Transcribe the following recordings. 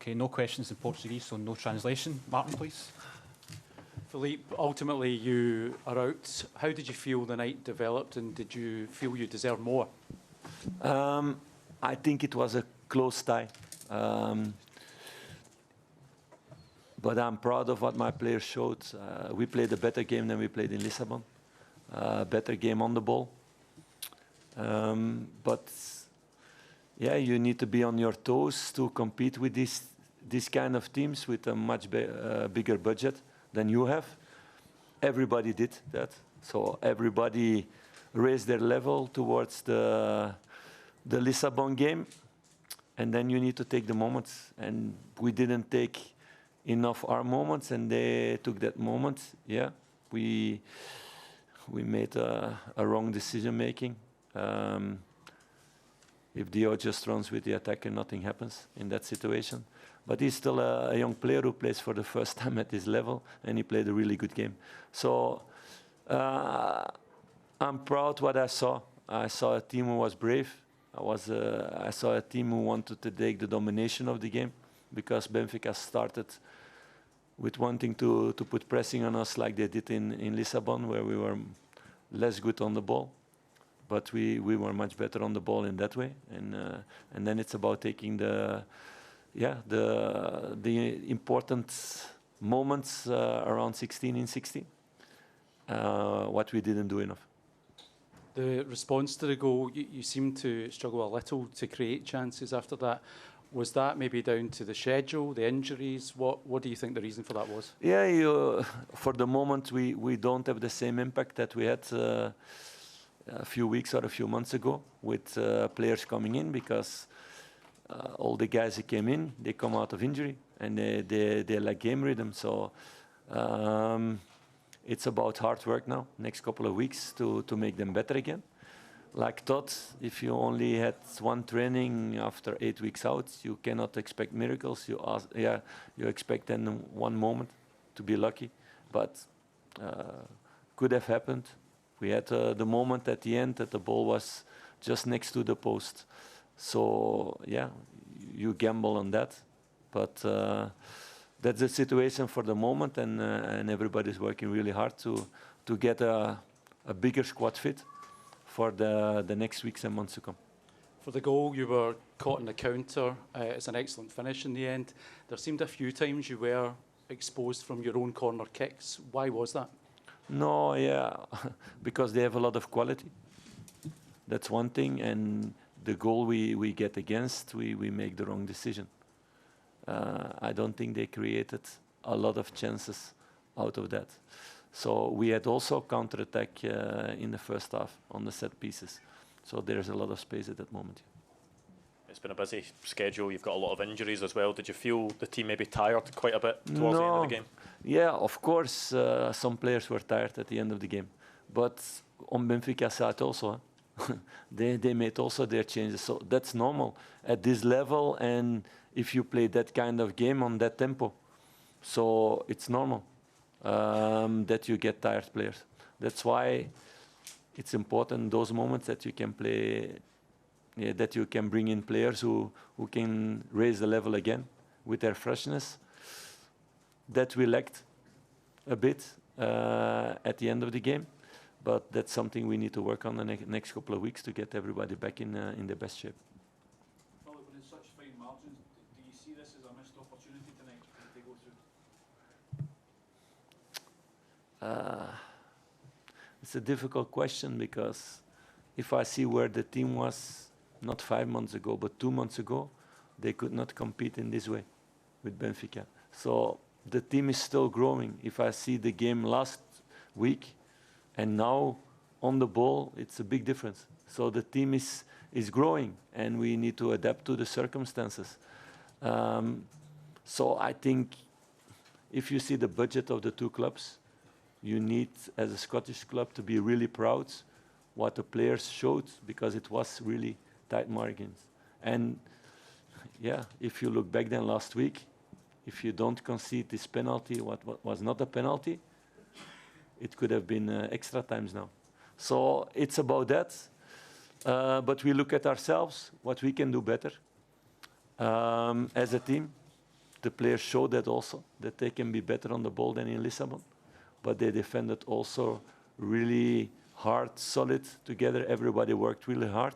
Okay, no questions in Portuguese, so no translation. Martin, please. Philippe, ultimately you are out. How did you feel the night developed, and did you feel you deserved more? I think it was a close tie. But I'm proud of what my players showed. We played a better game than we played in Lisbon. Better game on the ball. But yeah, you need to be on your toes to compete with these kind of teams with a much bigger budget than you have. Everybody did that. So everybody raised their level towards the Lisbon game. And then you need to take the moments. And we didn't take enough our moments, and they took that moment. Yeah, we made a wrong decision making. If Dio just runs with the attacker, nothing happens in that situation. But he's still a young player who plays for the first time at this level, and he played a really good game. So I'm proud what I saw. I saw a team who was brave. I saw a team who wanted to take the domination of the game, because Benfica started with wanting to put pressing on us like they did in Lisbon, where we were less good on the ball. But we were much better on the ball in that way. And then it's about taking the important moments around 16 in 16, what we didn't do enough. The response to the goal, you seem to struggle a little to create chances after that. Was that maybe down to the schedule, the injuries? What do you think the reason for that was? Yeah, for the moment, we don't have the same impact that we had a few weeks or a few months ago with players coming in, because all the guys who came in, they come out of injury, and they lack game rhythm. So it's about hard work now, next couple of weeks, to make them better again. Like Todd, if you only had one training after 8 weeks out, you cannot expect miracles. You expect then one moment to be lucky, but could have happened. We had the moment at the end that the ball was just next to the post. So yeah, you gamble on that, but that's the situation for the moment, and everybody's working really hard to get a bigger squad fit for the next weeks and months to come. For the goal, you were caught in the counter. It's an excellent finish in the end. There seemed a few times you were exposed from your own corner kicks. Why was that? No, yeah, because they have a lot of quality. That's one thing, and the goal we get against, we make the wrong decision. I don't think they created a lot of chances out of that. So we had also counter-attack in the first half on the set pieces. So there's a lot of space at that moment. It's been a busy schedule. You've got a lot of injuries as well. Did you feel the team maybe tired quite a bit towards the end of the game? Yeah, of course, some players were tired at the end of the game. But on Benfica side also, they made also their changes. So that's normal at this level, and if you play that kind of game on that tempo. So it's normal that you get tired players. That's why it's important in those moments that you can play, that you can bring in players who can raise the level again with their freshness. That we lacked a bit at the end of the game, but that's something we need to work on the next couple of weeks to get everybody back in the best shape. Philippe, when it's such fine margins, do you see this as a missed opportunity tonight if they go through? It's a difficult question, because if I see where the team was not 5 months ago, but 2 months ago, they could not compete in this way with Benfica. So the team is still growing. If I see the game last week and now on the ball, it's a big difference. So the team is growing, and we need to adapt to the circumstances. So I think if you see the budget of the two clubs, you need, as a Scottish club, to be really proud what the players showed, because it was really tight margins. And yeah, if you look back then last week, if you don't concede this penalty, what was not a penalty, it could have been extra times now. So it's about that. But we look at ourselves, what we can do better as a team. The players showed that also, that they can be better on the ball than in Lisbon. But they defended also really hard, solid together. Everybody worked really hard.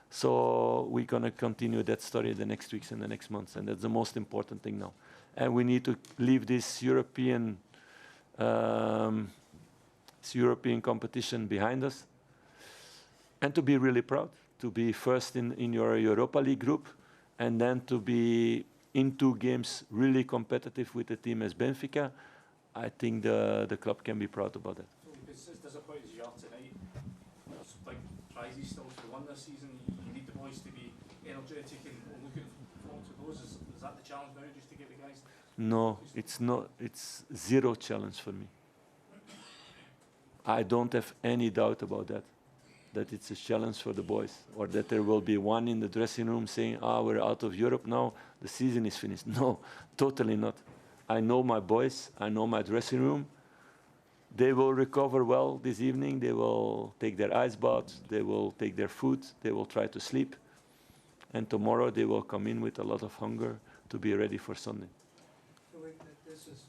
So we're going to continue that story the next weeks and the next months. And that's the most important thing now. And we need to leave this European competition behind us. And to be really proud, to be first in your Europa League group, and then to be in 2 games really competitive with a team as Benfica. I think the club can be proud about that. So it's as disappointing as you are tonight. There's big prizes still to be won this season. You need the boys to be energetic and looking forward to those. Is that the challenge now, just to get the guys? No, it's not. It's zero challenge for me. I don't have any doubt about that it's a challenge for the boys, or that there will be one in the dressing room saying, we're out of Europe now, the season is finished. No, totally not. I know my boys, I know my dressing room. They will recover well this evening. They will take their ice baths, they will take their food, they will try to sleep. And tomorrow they will come in with a lot of hunger to be ready for Sunday. So this is,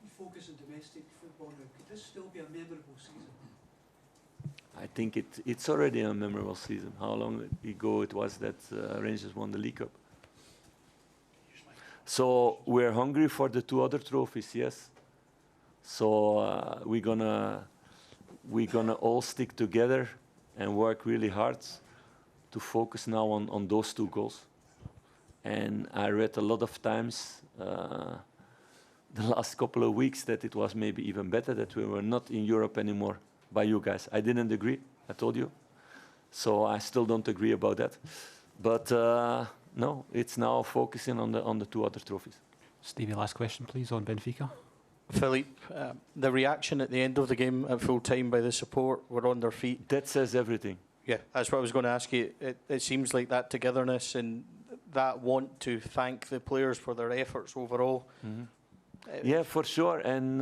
you focus on domestic football now. Could this still be a memorable season? I think it's already a memorable season. How long ago it was that Rangers won the League Cup? So we're hungry for the 2 other trophies, yes. So we're gonna all stick together and work really hard to focus now on those 2 goals. And I read a lot of times the last couple of weeks that it was maybe even better that we were not in Europe anymore by you guys. I didn't agree, I told you. So I still don't agree about that. But no, it's now focusing on the 2 other trophies. Stevie, last question, please, on Benfica. Philippe, the reaction at the end of the game at full time by the support were on their feet. That says everything. Yeah, that's what I was going to ask you. It seems like that togetherness and that want to thank the players for their efforts overall. Mm-hmm. Yeah, for sure. And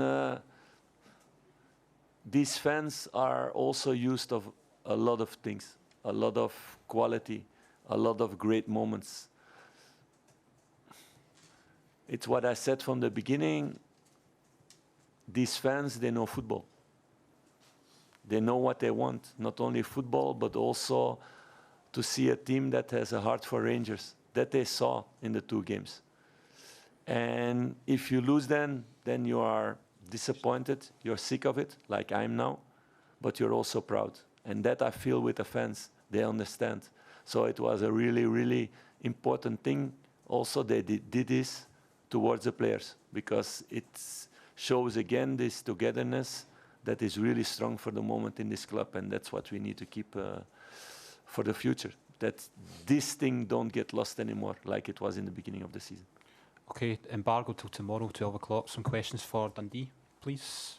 these fans are also used of a lot of things, a lot of quality, a lot of great moments. It's what I said from the beginning. These fans, they know football. They know what they want, not only football, but also to see a team that has a heart for Rangers, that they saw in the 2 games. And if you lose then you are disappointed, you're sick of it, like I'm now, but you're also proud. And that I feel with the fans, they understand. So it was a really, really important thing. Also, they did this towards the players, because it shows again this togetherness that is really strong for the moment in this club, and that's what we need to keep for the future. That this thing don't get lost anymore, like it was in the beginning of the season. Okay, embargo till tomorrow, 12 o'clock. Some questions for Dundee, please.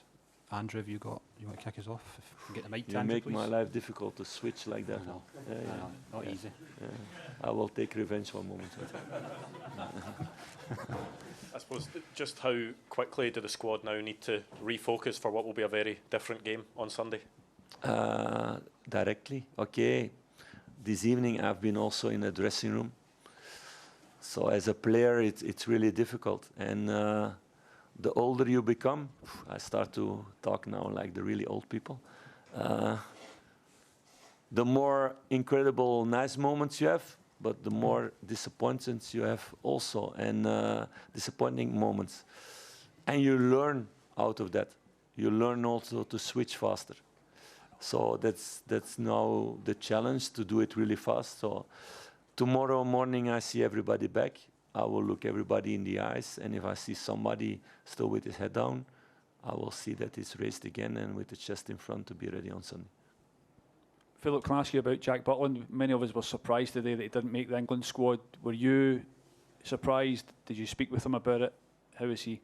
Andrew, you want to kick us off? If we can get the mic to You Andrew, make please. my life difficult to switch like that. I know. Yeah, I yeah. know. Not Yeah. easy. Yeah. I will take revenge one moment. I suppose just how quickly do the squad now need to refocus for what will be a very different game on Sunday? Directly, okay. This evening I've been also in a dressing room. So as a player, it's really difficult. And the older you become, I start to talk now like the really old people, the more incredible, nice moments you have, but the more disappointments you have also, and disappointing moments. And you learn out of that. You learn also to switch faster. So that's now the challenge, to do it really fast. So tomorrow morning I see everybody back. I will look everybody in the eyes, and if I see somebody still with his head down, I will see that it's raised again and with the chest in front to be ready on Sunday. Philip, can I ask you about Jack Butland? Many of us were surprised today that he didn't make the England squad. Were you surprised? Did you speak with him about it? How is he?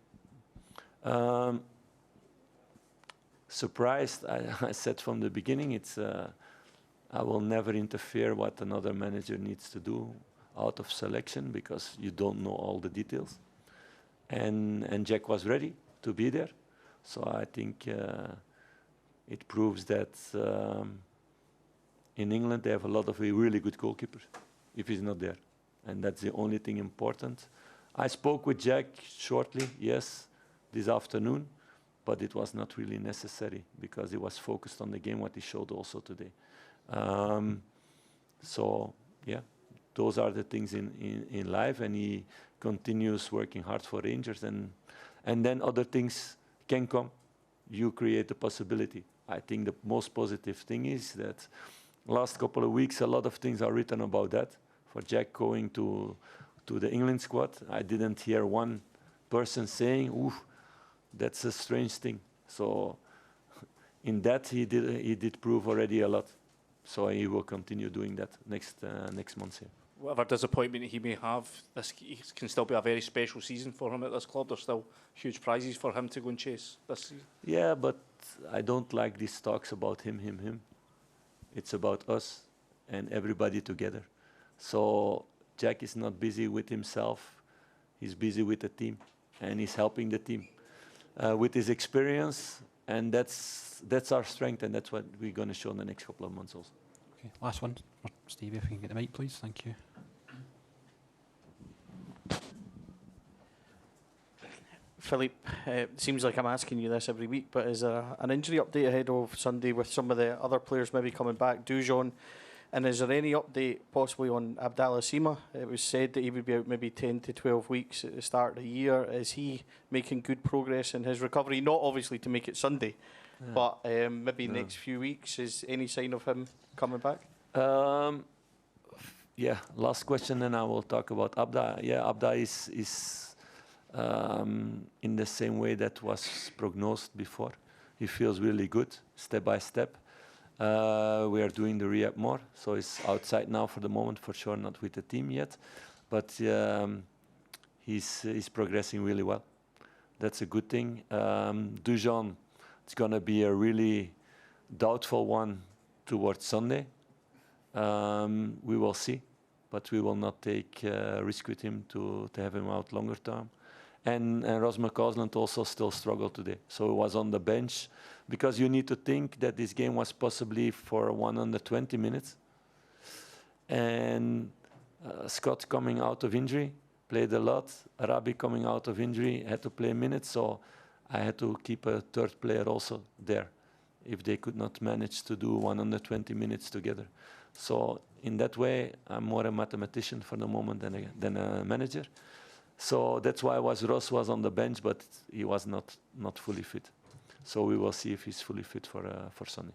Surprised. I said from the beginning, I will never interfere what another manager needs to do out of selection, because you don't know all the details. And Jack was ready to be there. So I think it proves that in England they have a lot of really good goalkeepers if he's not there. And that's the only thing important. I spoke with Jack shortly, yes, this afternoon, but it was not really necessary because he was focused on the game, what he showed also today. So, yeah, those are the things in life, and he continues working hard for Rangers, and then other things can come. You create the possibility. I think the most positive thing is that last couple of weeks, a lot of things are written about that. For Jack going to the England squad, I didn't hear one person saying, "Ooh, that's a strange thing." So in that, he did prove already a lot. So he will continue doing that next month here. Whatever disappointment he may have, this can still be a very special season for him at this club. There's still huge prizes for him to go and chase this season. Yeah, but I don't like these talks about him. It's about us and everybody together. So Jack is not busy with himself. He's busy with the team, and he's helping the team with his experience, and that's our strength, and that's what we're going to show in the next couple of months also. Okay, last one. Stevie, if you can get the mic, please. Thank you. Philippe, it seems like I'm asking you this every week, but is there an injury update ahead of Sunday with some of the other players maybe coming back? Dujon, and is there any update possibly on Abdallah Sima? It was said that he would be out maybe 10 to 12 weeks at the start of the year. Is he making good progress in his recovery? Not obviously to make it Sunday, but maybe next few weeks. Is any sign of him coming back? Yeah, last question, then I will talk about Abda. Yeah, Abda is in the same way that was prognosed before. He feels really good, step by step. We are doing the rehab more, so he's outside now for the moment, for sure not with the team yet, but he's progressing really well. That's a good thing. Dujon, it's going to be a really doubtful one towards Sunday. We will see, but we will not take risk with him to have him out longer term. And Rasmus Kosland also still struggled today. So he was on the bench because you need to think that this game was possibly for 120 minutes. And Scott coming out of injury, played a lot. Arabi coming out of injury, had to play minutes. So I had to keep a third player also there if they could not manage to do 120 minutes together. So in that way, I'm more a mathematician for the moment than a manager. So that's why Ross was on the bench, but he was not fully fit. So we will see if he's fully fit for Sunday.